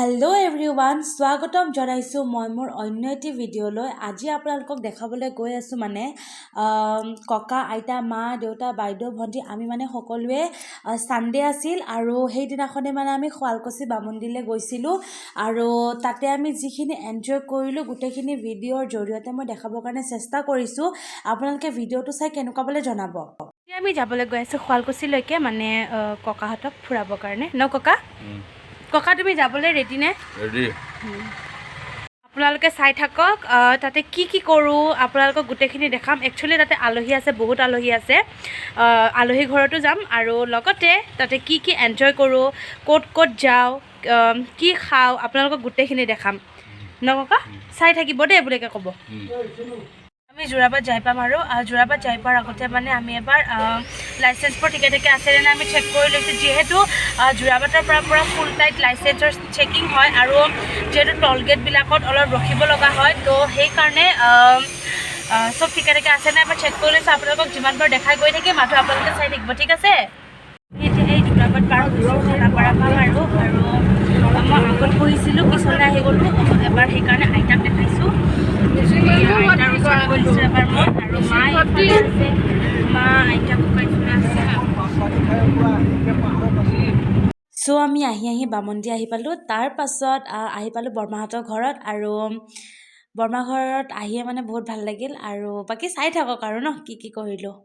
Hello' everyone, স্বাগতম জনাইছোঁ মই মোৰ অন্য এটি ভিডিঅ'লৈ। আজি আপোনালোকক দেখাবলৈ গৈ আছোঁ ককা, আইতা, মা, দেউতা, বাইদেউ, ভণ্টি আমি সকলোৱে ছানডে আছিল আৰু সেইদিনাখনে আমি শুৱালকুছি বামুন্দিলৈ গৈছিলোঁ আৰু তাতে আমি যিখিনি এনজয় কৰিলোঁ গোটেইখিনি ভিডিঅ'ৰ জৰিয়তে মই দেখাবৰ কাৰণে চেষ্টা কৰিছোঁ। আপোনালোকে ভিডিঅ'টো চাই কেনেকুৱা পালে জনাব। আমি যাবলৈ গৈ আছোঁ শুৱালকুছিলৈকে ককাহঁতক ফুৰাবৰ কাৰণে ন ককা? ককা তুমি যাবলৈ ৰেডি নে? ৰেডি। আপোনালোকে চাই থাকক, তাতে কি কৰোঁ আপোনালোকক গোটেইখিনি দেখাম। একচুৱেলি তাতে আলহী আছে, বহুত আলহী আছে। আলহী ঘৰতো যাম আৰু লগতে তাতে কি এনজয় কৰোঁ, ক'ত যাওঁ, কি খাওঁ আপোনালোকক গোটেইখিনি দেখাম ন ককা? চাই থাকিব দেই বুলিকে ক'ব। আমি যোৰাবাট যাই পাম আৰু যোৰাবাট যাই পোৱাৰ আগতে আমি এবাৰ লাইচেন্সবোৰ ঠিকে আছেনে নাই আমি চেক কৰি লৈছোঁ। যিহেতু যোৰাবাটৰ পৰা ফুল টাইট লাইচেন্সৰ চেকিং হয় আৰু যিহেতু টল গেটবিলাকত অলপ ৰখিব লগা হয়, তো সেইকাৰণে চব ঠিকে আছেনে এবাৰ চেক কৰি লৈছোঁ। আপোনালোকক যিমানবাৰ দেখাই গৈ থাকিম মাথো আপোনালোকে চাই থাকিব, ঠিক আছে? এতিয়া এই যোৰাবাট পাৰ হৈছোঁ, খানাপাৰা পাম আৰু মই আগত বহিছিলোঁ, পিছলৈ আহি গ'লোঁ। এবাৰ সেইকাৰণে আইতাক দেখাইছোঁ। আইতাৰ ওচৰত গৈছোঁ এবাৰ মই আৰু মা আইতা ককাইফালে আছে। চ' আমি আহি বামুন্দি আহি পালোঁ। তাৰ পাছত আহি পালোঁ বৰমাহঁতৰ ঘৰত আৰু বৰমা ঘৰত আহিয়ে বহুত ভাল লাগিল আৰু বাকী চাই থাকক আৰু ন কি কৰিলোঁ।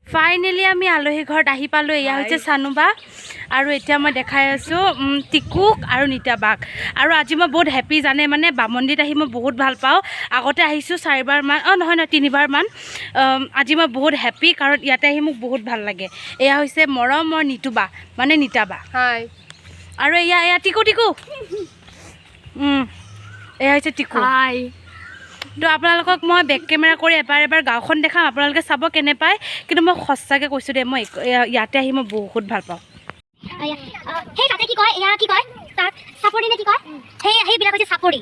ফাইনেলি আমি আলহী ঘৰত আহি পালোঁ। এয়া হৈছে চানুবা আৰু এতিয়া মই দেখাই আছোঁ টিকুক আৰু নিতা বাক। আৰু আজি মই বহুত হেপ্পী জানে, বামুন্দিত আহি মই বহুত ভাল পাওঁ। আগতে আহিছোঁ 4বাৰমান, নহয় 3বাৰমান। আজি মই বহুত হেপ্পী কাৰণ ইয়াতে আহি মোক বহুত ভাল লাগে। এয়া হৈছে মৰমৰ নিতুবা নিতা বা। হাই। আৰু এয়া টিকু এয়া হৈছে টিকু। হাই। তো আপোনালোকক মই বেক কেমেৰা কৰি এবাৰ গাঁওখন দেখাম, আপোনালোকে চাব কেনে পায়। কিন্তু মই সঁচাকৈ কৈছোঁ দেই, মই ইয়াতে আহি মই বহুত ভাল পাওঁ। সেই তাতে কি কয়, এয়া কি কয় তাত চাপৰি নে কি কয়, সেইবিলাক হৈছে চাপৰি।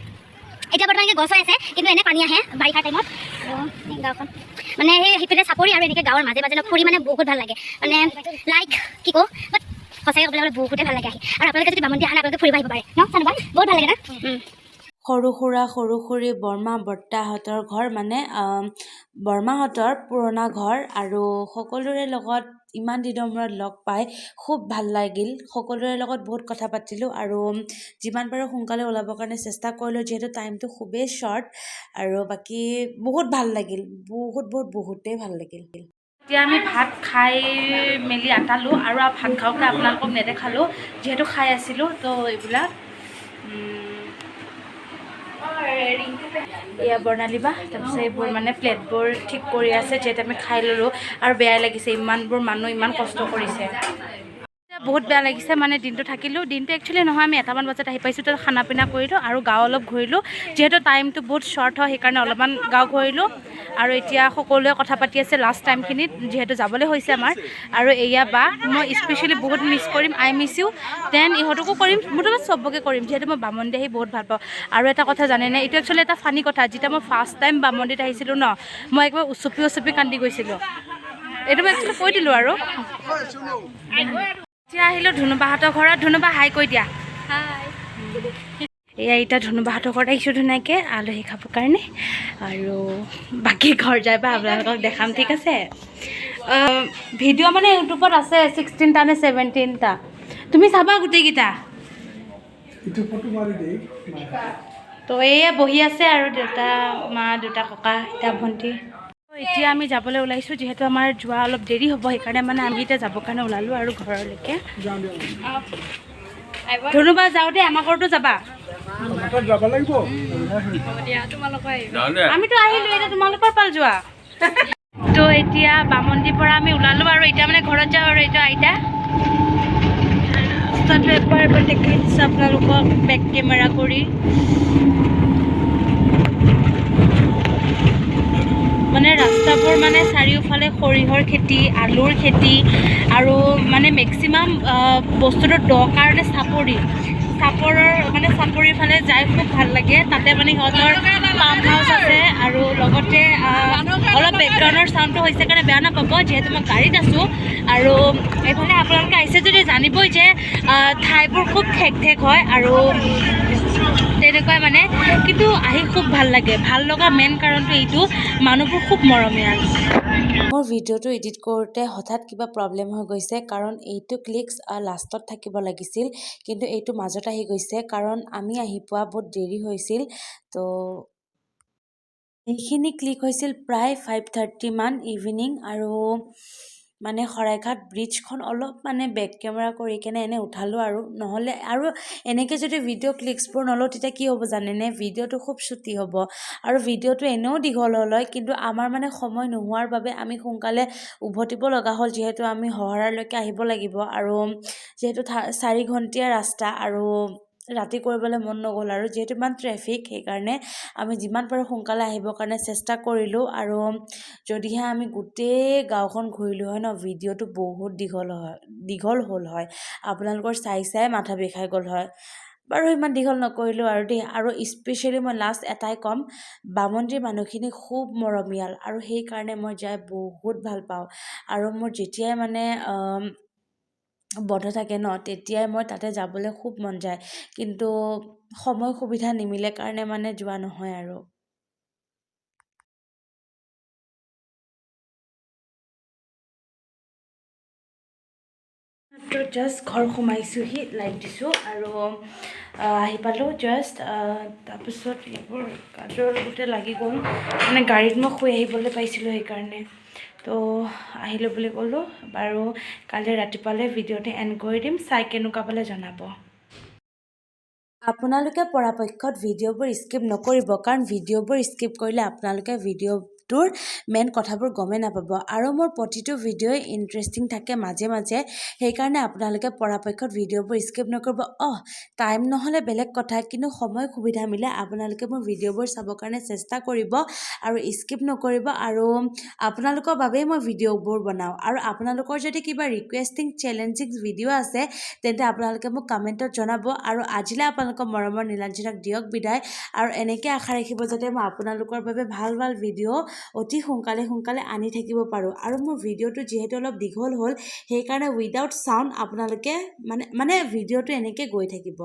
এতিয়া বৰ্তমানকৈ গছ হৈ আছে কিন্তু এনে পানী আহে বাৰিষা টাইমত। গাঁওখন সেইফালে চাপৰি আৰু এনেকৈ গাঁৱৰ মাজে মাজে ফুৰি বহুত ভাল লাগে। লাইক কি কওঁ, বাট সঁচাকৈ ক'বলৈ বহুতেই ভাল লাগে আহি। আৰু আপোনালোকে যদি বামুন্দি আহে আপোনালোকে ফুৰিব আহিব পাৰে ন চানুবা, বহুত ভাল লাগে না। সৰু খুৰী বৰমা বৰ্তাহঁতৰ ঘৰ বৰমাহঁতৰ পুৰণা ঘৰ আৰু সকলোৰে লগত ইমান দিনৰ মূৰত লগ পাই খুব ভাল লাগিল। সকলোৰে লগত বহুত কথা পাতিলোঁ আৰু যিমান পাৰোঁ সোনকালে ওলাবৰ কাৰণে চেষ্টা কৰিলোঁ, যিহেতু টাইমটো খুবেই শ্বৰ্ট আৰু বাকী বহুত ভাল লাগিল, বহুতেই ভাল লাগিল। এতিয়া আমি ভাত খাই মেলি আটালোঁ আৰু ভাত খাওঁতে আপোনালোকক নেদেখালোঁ যিহেতু খাই আছিলোঁ। তো এইবিলাক এয়া বৰ্ণালী বা, তাৰপিছত এইবোৰ প্লেটবোৰ ঠিক কৰি আছে যিহেতু আমি খাই ল'লোঁ আৰু বেয়াই লাগিছে, ইমানবোৰ মানুহ ইমান কষ্ট কৰিছে। বহুত বেয়া লাগিছে, দিনটো থাকিলোঁ। দিনটো একচুৱেলি নহয়, আমি 1টামান বজাত আহি পাইছোঁ। তাত খানা পিনা কৰিলোঁ আৰু গাঁও অলপ ঘূৰিলোঁ। যিহেতু টাইমটো বহুত শ্বৰ্ট হয় সেইকাৰণে অলপমান গাঁও ঘূৰিলোঁ আৰু এতিয়া সকলোৱে কথা পাতি আছে লাষ্ট টাইমখিনিত, যিহেতু যাবলৈ হৈছে আমাৰ। আৰু এয়া বা, মই স্পেচিয়েলি বহুত মিছ কৰিম, আই মিছ ইউ। দেন ইহঁতকো কৰিম, মুঠতে চবকে কৰিম, যিহেতু মই বামুন্দি আহি বহুত ভাল পাওঁ। আৰু এটা কথা জানেনে, এইটো একচুৱেলি এটা ফানি কথা, যেতিয়া মই ফাৰ্ষ্ট টাইম বামুন্দিত আহিছিলোঁ ন, মই একবাৰ উচপি কান্দি গৈছিলোঁ। এইটো মই একচুৱেলি কৈ দিলোঁ আৰু। এতিয়া আহিলোঁ ধুনুবাহঁতৰ ঘৰত। ধুনুবা হাই কৈ দিয়া। হাই। এয়া এতিয়া ধুনুবাহঁতৰ ঘৰত আহিছোঁ ধুনীয়াকৈ আলহী খাবৰ কাৰণে আৰু বাকী ঘৰ যাই বা আপোনালোকক দেখাম, ঠিক আছে? ভিডিঅ' ইউটিউবত আছে 16টা নে 17টা, তুমি চাবা গোটেইকেইটা। তো এয়া বহি আছে আৰু দেউতা, মা, দেউতা, ককা, আইতা, ভণ্টি। এতিয়া আমি যাবলৈ ওলাইছোঁ, যিহেতু আমাৰ যোৱা অলপ দেৰি হ'ব সেইকাৰণে আমি এতিয়া যাবৰ কাৰণে ওলালোঁ আৰু ঘৰলৈকে। ধুনুবা যাওঁ দেই, আমাৰ ঘৰতো যাবা। আমিতো আহিলোঁ, এতিয়া তোমালোকৰ পাল যোৱা। তো এতিয়া বামুন্দিৰ পৰা আমি ওলালোঁ আৰু এতিয়া ঘৰত যাওঁ আৰু এতিয়া আইতা এবাৰ দেখাই দিছোঁ আপোনালোকক বেক কেমেৰা কৰি। ৰাস্তাবোৰ চাৰিওফালে সৰিয়হৰ খেতি, আলুৰ খেতি আৰু মেক্সিমাম বস্তুটো দ কাৰণে চাপৰি। চাপৰৰ মানে চাপৰিৰ ফালে যাই খুব ভাল লাগে তাতে মানে সিহঁতৰ ফাৰ্ম হাউচ আছে আৰু লগতে অলপ বেকগ্ৰাউণ্ডৰ চাউণ্ডটো হৈছে কাৰণে বেয়া নাপাব যিহেতু মই গাড়ীত আছোঁ আৰু এইফালে আপোনালোকে আহিছে যদি জানিবই যে ঠাইবোৰ খুব ঠেক ঠেক হয় আৰু তেনেকুৱাই মানে কিন্তু আহি খুব ভাল লাগে ভাল লগা মেইন কাৰণটো এইটো মানুহবোৰ খুব মৰমীয়াল মোৰ ভিডিঅ'টো এডিট কৰোঁতে হঠাৎ কিবা প্ৰব্লেম হৈ গৈছে কাৰণ এইটো ক্লিক্স লাষ্টত থাকিব লাগিছিল কিন্তু এইটো মাজত আহি গৈছে কাৰণ আমি আহি পোৱা বহুত দেৰি হৈছিল তো এইখিনি ক্লিক হৈছিল প্ৰায় 5:30 মান ইভিনিং আৰু মানে শৰাইঘাট ব্ৰিজখন অলপ মানে বেক কেমেৰা কৰি কেনে এনে উঠালোঁ আৰু নহ'লে আৰু এনেকৈ যদি ভিডিঅ' ক্লিক্সবোৰ নলওঁ তেতিয়া কি হ'ব জানেনে ভিডিঅ'টো খুব চুটি হ'ব আৰু ভিডিঅ'টো এনেও দীঘল হ'ল হয় কিন্তু আমাৰ মানে সময় নোহোৱাৰ বাবে আমি সোনকালে উভতিব লগা হ'ল যিহেতু আমি সহৰালৈকে আহিব লাগিব আৰু যিহেতু 4 ঘণ্টীয়া ৰাস্তা আৰু ৰাতি কৰিবলৈ মন নগ'ল আৰু যিহেতু ইমান ট্ৰেফিক সেইকাৰণে আমি যিমান পাৰোঁ সোনকালে আহিবৰ কাৰণে চেষ্টা কৰিলোঁ আৰু যদিহে আমি গোটেই গাঁওখন ঘূৰিলোঁ হয় ন ভিডিঅ'টো বহুত দীঘল হ'ল হয় আপোনালোকৰ চাই মাথা বিষাই গ'ল হয় বাৰু ইমান দীঘল নকৰিলোঁ আৰু দেই আৰু স্পেচিয়েলি মই লাষ্ট এটাই ক'ম বামুন্দিৰ মানুহখিনি খুব মৰমীয়াল আৰু সেইকাৰণে মই যাই বহুত ভাল পাওঁ আৰু মোৰ যেতিয়াই মানে বন্ধ থাকে ন তেতিয়াই মই তাতে যাবলৈ খুব মন যায় কিন্তু সময় সুবিধা নিমিলে কাৰণে মানে যোৱা নহয় আৰু জাষ্ট ঘৰ সোমাইছোঁহি লাইট দিছোঁ আৰু আহি পালোঁ জাষ্ট তাৰপিছত এইবোৰ কাজৰ গোটেই লাগি গ'ল মানে গাড়ীত মই শুই আহিবলৈ পাইছিলোঁ সেইকাৰণে তো আহিলোঁ বুলি ক'লোঁ বাৰু কালি ৰাতিপুৱালৈ ভিডিঅ'টো এণ্ড কৰি দিম চাই কেনেকুৱা পালে জনাব আপোনালোকে পৰাপক্ষত ভিডিঅ'বোৰ স্কিপ নকৰিব কাৰণ ভিডিঅ'বোৰ স্কিপ কৰিলে আপোনালোকে ভিডিঅ'টোৰ মেইন কথাবোৰ গমেই নাপাব আৰু মোৰ প্ৰতিটো ভিডিঅ'ই ইণ্টাৰেষ্টিং থাকে মাজে মাজে সেইকাৰণে আপোনালোকে পৰাপক্ষত ভিডিঅ'বোৰ স্কিপ নকৰিব টাইম নহ'লে বেলেগ কথা কিন্তু সময় সুবিধা মিলে আপোনালোকে মোৰ ভিডিঅ'বোৰ চাবৰ কাৰণে চেষ্টা কৰিব আৰু স্কিপ নকৰিব আৰু আপোনালোকৰ বাবেই মই ভিডিঅ'বোৰ বনাওঁ আৰু আপোনালোকৰ যদি কিবা ৰিকুৱেষ্টিং চেলেঞ্জিং ভিডিঅ' আছে তেন্তে আপোনালোকে মোক কমেণ্টত জনাব আৰু আজিলৈ আপোনালোকৰ মৰমৰ নীলাঞ্জনাক দিয়ক বিদায় আৰু এনেকৈ আশা ৰাখিব যাতে মই আপোনালোকৰ বাবে ভাল ভাল ভিডিঅ' অতি সোনকালে আনি থাকিব পাৰোঁ আৰু মোৰ ভিডিঅ'টো যিহেতু অলপ দীঘল হ'ল সেইকাৰণে উইদাউট চাউণ্ড আপোনালোকে মানে ভিডিঅ'টো এনেকৈ গৈ থাকিব